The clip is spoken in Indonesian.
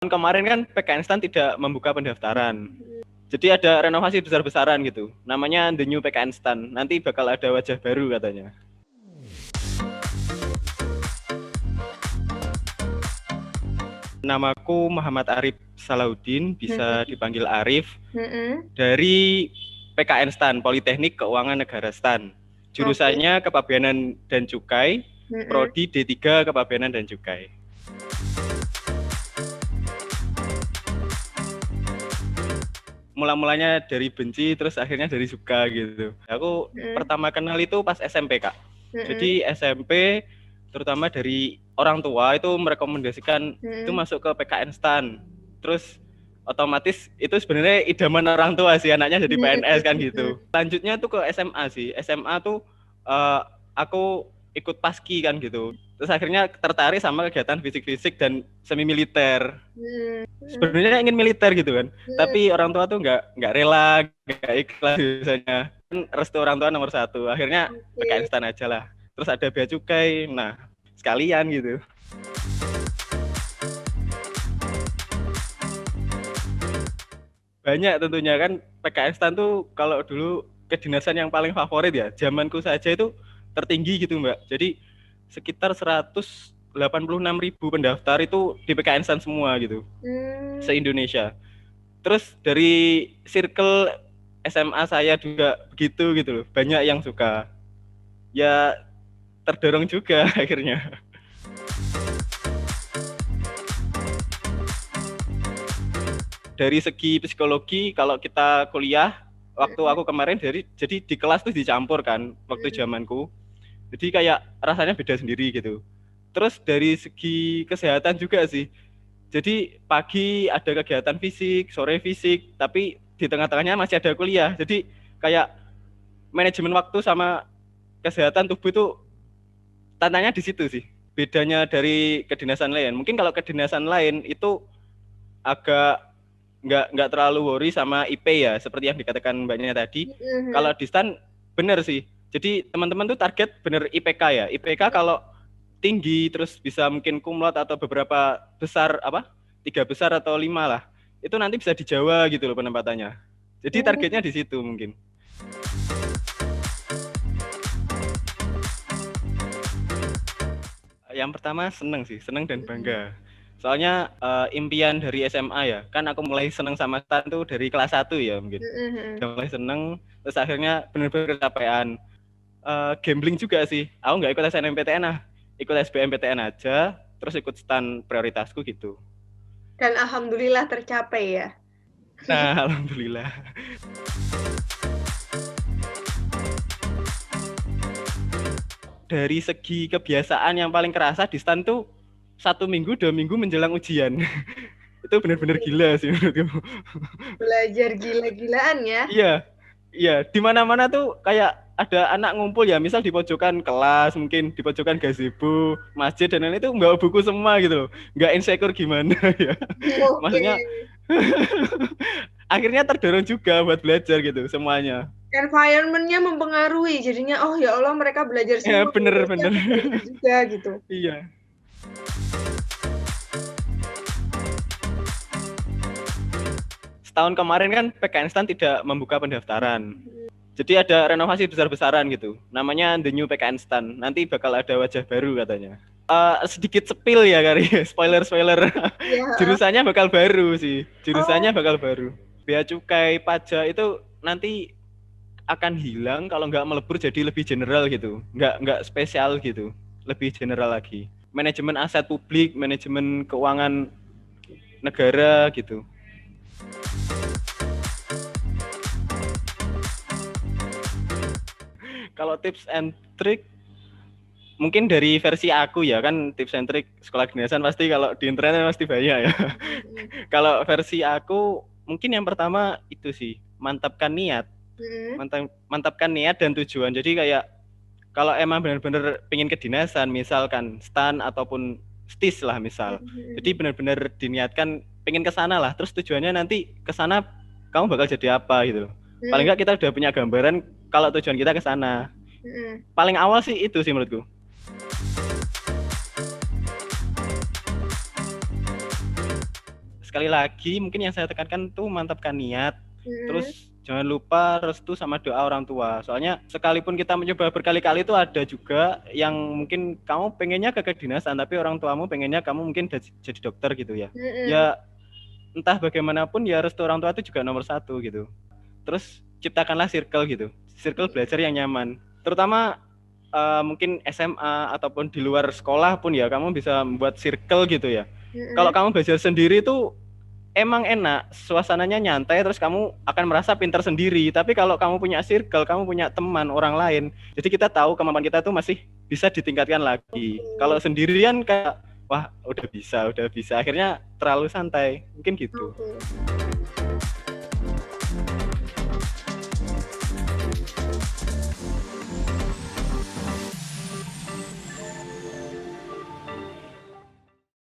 Kemarin kan PKN Stan tidak membuka pendaftaran. Jadi ada renovasi besar-besaran gitu. Namanya The New PKN Stan. Nanti bakal ada wajah baru katanya. Namaku Muhammad Arif Salahuddin, bisa dipanggil Arif. Dari PKN Stan, Politeknik Keuangan Negara Stan. Jurusannya Kepabeanan dan Cukai, Prodi D3 Kepabeanan dan Cukai. Mula-mulanya dari benci, terus akhirnya dari suka gitu. Aku pertama kenal itu pas SMP, Kak. Jadi SMP, terutama dari orang tua itu merekomendasikan itu masuk ke PKN Stan. Terus otomatis itu sebenarnya idaman orang tua sih, anaknya jadi PNS kan gitu. Lanjutnya tuh ke SMA sih. SMA tuh aku ikut paski kan gitu. Terus akhirnya tertarik sama kegiatan fisik-fisik dan semi militer. Sebenarnya ingin militer gitu kan, tapi orang tua tuh nggak rela, nggak ikhlas biasanya. Kan restu orang tua nomor satu. Akhirnya PKN Stan aja lah. Terus ada bea cukai, nah sekalian gitu. Banyak tentunya kan, PKN Stan tuh kalau dulu kedinasan yang paling favorit ya. Zamanku saja itu tertinggi gitu Mbak. Jadi sekitar 186.000 pendaftar itu di PKN Stan semua gitu. Se-Indonesia. Terus dari circle SMA saya juga begitu gitu loh. Banyak yang suka. Ya terdorong juga akhirnya. Dari segi psikologi, kalau kita kuliah, waktu aku kemarin jadi di kelas tuh dicampur kan waktu zamanku. Jadi kayak rasanya beda sendiri gitu. Terus dari segi kesehatan juga sih. Jadi pagi ada kegiatan fisik, sore fisik, tapi di tengah-tengahnya masih ada kuliah. Jadi kayak manajemen waktu sama kesehatan tubuh itu tantangannya di situ sih. Bedanya dari kedinasan lain. Mungkin kalau kedinasan lain itu agak nggak terlalu worry sama IP ya, seperti yang dikatakan Mbaknya tadi. Kalau di Stan bener sih. Jadi teman-teman tuh target bener IPK ya. IPK kalau tinggi terus bisa mungkin kumlot atau beberapa besar 3 besar atau 5 lah. Itu nanti bisa di Jawa gitu loh penempatannya. Jadi targetnya di situ mungkin. Yang pertama seneng sih, seneng dan bangga. Soalnya impian dari SMA ya, kan aku mulai seneng sama Stan tuh dari kelas 1 ya mungkin. Udah mulai seneng, terus akhirnya bener-bener kecapean. Gambling juga sih, aku nggak ikut SNMPTN ikut SBMPTN aja, terus ikut Stan prioritasku gitu. Dan alhamdulillah tercapai ya. Nah, alhamdulillah. Dari segi kebiasaan yang paling kerasa di Stan tuh 1 minggu 2 minggu menjelang ujian. Itu benar-benar gila sih menurutku. Belajar gila-gilaan ya. Iya, di mana-mana tuh kayak ada anak ngumpul ya, misal di pojokan kelas, mungkin di pojokan gazebo, masjid dan lain-lain itu bawa buku semua gitu loh. Nggak insecure gimana ya. Maksudnya akhirnya terdorong juga buat belajar gitu semuanya. Environment-nya mempengaruhi, jadinya oh ya Allah mereka belajar Ya semua, bener. juga gitu. Iya. Setahun kemarin kan PKN Stan tidak membuka pendaftaran. Jadi ada renovasi besar-besaran gitu. Namanya The New PKN Stan. Nanti bakal ada wajah baru katanya. Sedikit spill ya kali, spoiler. Ya. Jurusannya bakal baru sih. Bakal baru. Bea cukai, pajak itu nanti akan hilang kalau nggak melebur jadi lebih general gitu. Nggak spesial gitu. Lebih general lagi. Manajemen aset publik, manajemen keuangan negara gitu. Kalau tips and trick mungkin dari versi aku ya, kan tips and trick sekolah kedinasan pasti kalau di internet pasti banyak ya. Kalau versi aku mungkin yang pertama itu sih, mantapkan niat. Mantapkan niat dan tujuan. Jadi kayak kalau emang benar-benar pengen kedinasan, misalkan Stan ataupun STIS lah misal. Jadi benar-benar diniatkan pengen ke sana lah. Terus tujuannya nanti ke sana kamu bakal jadi apa gitu. Paling enggak kita udah punya gambaran kalau tujuan kita ke sana. Paling awal sih itu sih menurutku. sekali lagi mungkin yang saya tekankan tuh mantapkan niat. Mm-mm. Terus jangan lupa restu sama doa orang tua. Soalnya sekalipun kita mencoba berkali-kali itu ada juga yang mungkin kamu pengennya ke kedinasan tapi orang tuamu pengennya kamu mungkin jadi dokter gitu ya. Mm-mm. Ya entah bagaimanapun ya restu orang tua itu juga nomor satu gitu. Terus ciptakanlah circle gitu. Circle belajar yang nyaman. Terutama mungkin SMA ataupun di luar sekolah pun ya kamu bisa membuat circle gitu ya. Kalau Mm-mm. kamu belajar sendiri itu emang enak, suasananya nyantai terus kamu akan merasa pintar sendiri. Tapi kalau kamu punya circle, kamu punya teman orang lain, jadi kita tahu kemampuan kita tuh masih bisa ditingkatkan lagi. Kalau sendirian kayak wah udah bisa, akhirnya terlalu santai. Mungkin gitu. Oke.